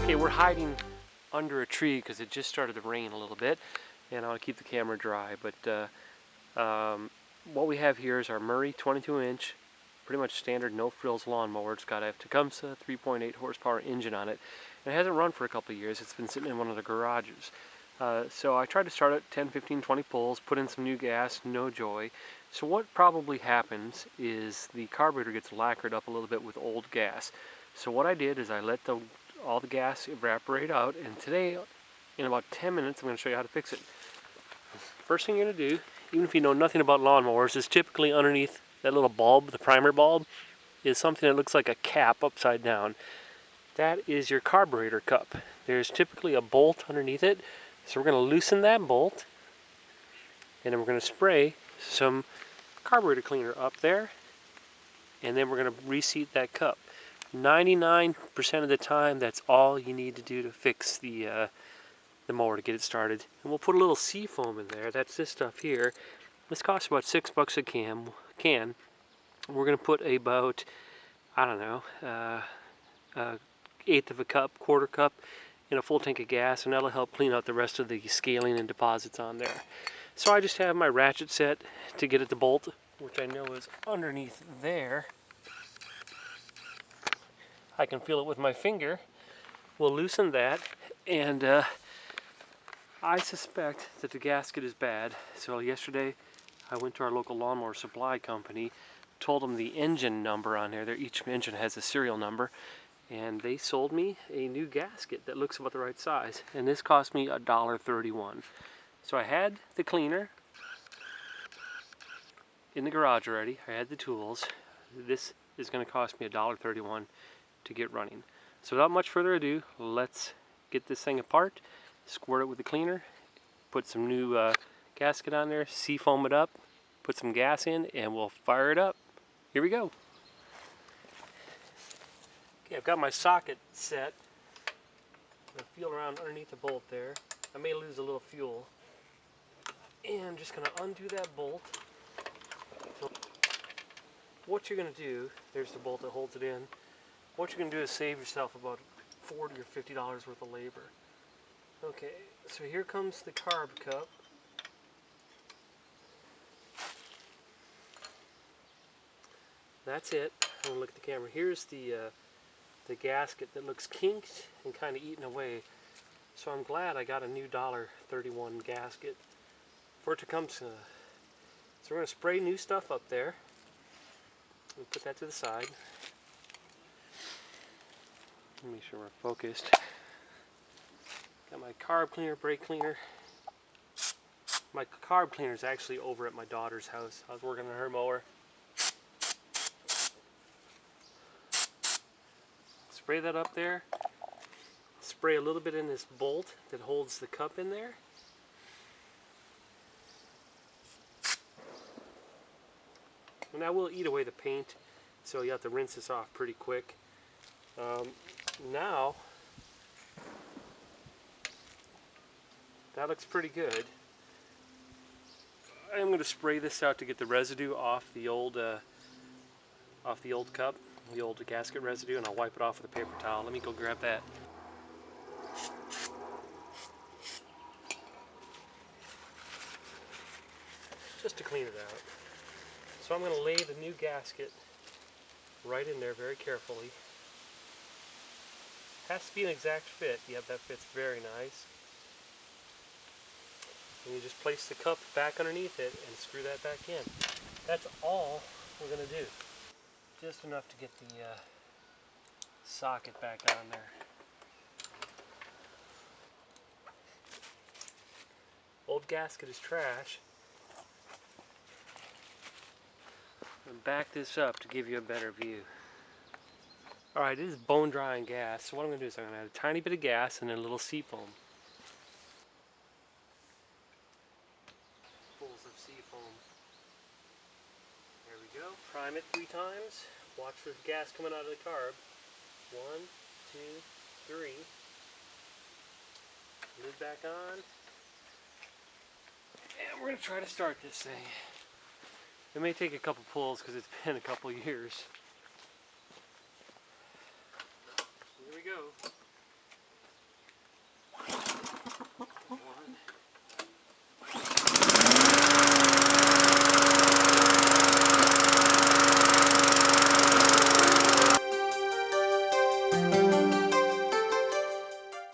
Okay, we're hiding under a tree because it just started to rain a little bit, and I want to keep the camera dry. But what we have here is our Murray 22-inch, pretty much standard no-frills lawnmower. It's got a Tecumseh 3.8 horsepower engine on it. And it hasn't run for a couple of years. It's been sitting in one of the garages. So I tried to start it 10, 15, 20 pulls, put in some new gas, no joy. So what probably happens is the carburetor gets lacquered up a little bit with old gas. So what I did is I let all the gas evaporate out, and today, in about 10 minutes, I'm going to show you how to fix it. First thing you're going to do, even if you know nothing about lawnmowers, is typically underneath that little bulb, the primer bulb, is something that looks like a cap upside down. That is your carburetor cup. There's typically a bolt underneath it, so we're going to loosen that bolt, and then we're going to spray some carburetor cleaner up there, and then we're going to reseat that cup. 99% of the time, that's all you need to do to fix the mower to get it started. And we'll put a little seafoam in there. That's this stuff here. This costs about $6 a can. We're going to put about, I don't know, eighth of a cup, quarter cup in a full tank of gas, and that'll help clean out the rest of the scaling and deposits on there. So I just have my ratchet set to get at the bolt, which I know is underneath there. I can feel it with my finger. We'll loosen that, and I suspect that the gasket is bad. So yesterday I went to our local lawnmower supply company, told them the engine number on there. Each engine has a serial number, and they sold me a new gasket that looks about the right size, and this cost me $1.31. So I had the cleaner in the garage already. I had the tools. This is going to cost me $1.31 to get running. So without much further ado, let's get this thing apart, squirt it with the cleaner, put some new gasket on there, seafoam it up, put some gas in, and we'll fire it up. Here we go. Okay, I've got my socket set. I'm going to feel around underneath the bolt there. I may lose a little fuel. And I'm just going to undo that bolt. So what you're going to do, there's the bolt that holds it in. What you're going to do is save yourself about $40 or $50 worth of labor. Okay, so here comes the carb cup. That's it. I'm going to look at the camera. Here's the gasket that looks kinked and kind of eaten away. So I'm glad I got a new $1.31 gasket for Tecumseh. So we're going to spray new stuff up there. We'll put that to the side. Let me make sure we're focused. Got my carb cleaner, brake cleaner. My carb cleaner is actually over at my daughter's house. I was working on her mower. Spray that up there. Spray a little bit in this bolt that holds the cup in there. And that will eat away the paint, so you have to rinse this off pretty quick. Now, that looks pretty good. I'm going to spray this out to get the residue off the old cup, the old gasket residue, and I'll wipe it off with a paper towel. Let me go grab that. Just to clean it out. So I'm going to lay the new gasket right in there very carefully. Has to be an exact fit. Yep, that fits very nice. And you just place the cup back underneath it and screw that back in. That's all we're going to do. Just enough to get the socket back on there. Old gasket is trash. And back this up to give you a better view. Alright, this is bone drying gas. So what I'm going to do is I'm going to add a tiny bit of gas and then a little seafoam. Pulls of seafoam. There we go. Prime it 3 times. Watch for gas coming out of the carb. 1, 2, 3. Lid back on. And we're going to try to start this thing. It may take a couple pulls because it's been a couple years. Here we go.